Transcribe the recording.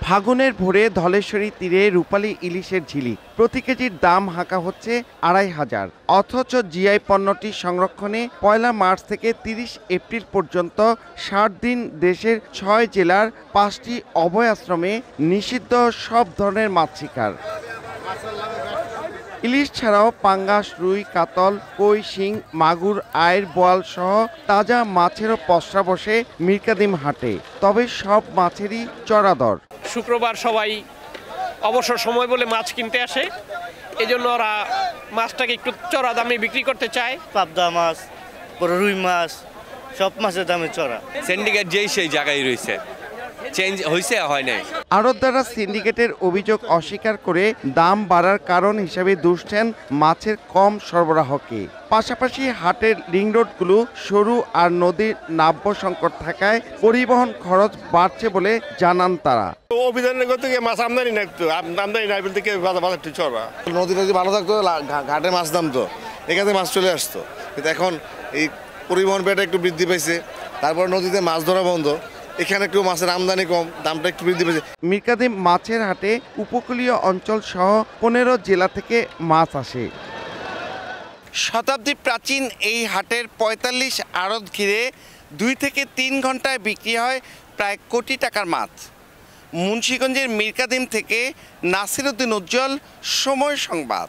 ফাগুনের ভোরে ধলেশ্বরী তীরে রূপালী ইলিশের ঝিলি প্রতি কেজির দাম হাঁকা হচ্ছে ২৫০০। অথচ জিআই পণ্যটি সংরক্ষণে ১ মার্চ থেকে ৩০ এপ্রিল পর্যন্ত ৬০ দিন দেশের ৬ জেলার ৫টি অভয়াশ্রমে নিষিদ্ধ সব ধরনের মাছ শিকার। ইলিশ ছাড়াও পাঙ্গাস, রুই, কাতল, কই, শিং, মাগুর, আইড়, বোয়াল সহ তাজা মাছেরও পসরা বসে মীরকাদিম হাটে। তবে সব মাছেরই চড়া দর। শুক্রবার সবাই অবসর সময় বলে মাছ কিনতে আসে, এজন্য ওরা মাছটাকে একটু চড়া দামে বিক্রি করতে চায়। পাবদা মাছ, রুই মাছ, সব মাছের দামে চড়া। সিন্ডিকেট যেই সেই জায়গায় রয়েছে, চেঞ্জ হয়েছে হয় নাই। আড়তদাররা সিন্ডিকেটের অভিযোগ অস্বীকার করে দাম বাড়ার কারণ হিসেবে দুষছেন মাছের কম সরবরাহকে। পাশাপাশি হাটের লিং রোডগুলো সরু আর নদীর নাব্য সংকট থাকায় পরিবহন খরচ বাড়ছে বলে জানান তারা। অভিযান করতে গিয়ে মাছ আমদানি না, একটু আমদানি নাই বলতে বাজার একটু চড়া। নদী ভালো থাকতো, ঘাটে মাছ নামতো, এখানে মাছ চলে আসতো। কিন্তু এখন এই পরিবহন ব্যয়টা একটু বৃদ্ধি পেয়েছে, তারপর নদীতে মাছ ধরা বন্ধ, এখানে একটু মাছের আমদানি কম, দামটা একটু বৃদ্ধি পেয়েছে। মীরকাদিম মাছের হাটে উপকূলীয় অঞ্চল সহ ১৫ জেলা থেকে মাছ আসে। শতাব্দী প্রাচীন এই হাটের ৪৫ আড়ত ঘিরে ২ থেকে ৩ ঘন্টায় বিক্রি হয় প্রায় কোটি টাকার মাছ। মুন্সিগঞ্জের মীরকাদিম থেকে নাসির উদ্দিন উজ্জ্বল, সময় সংবাদ।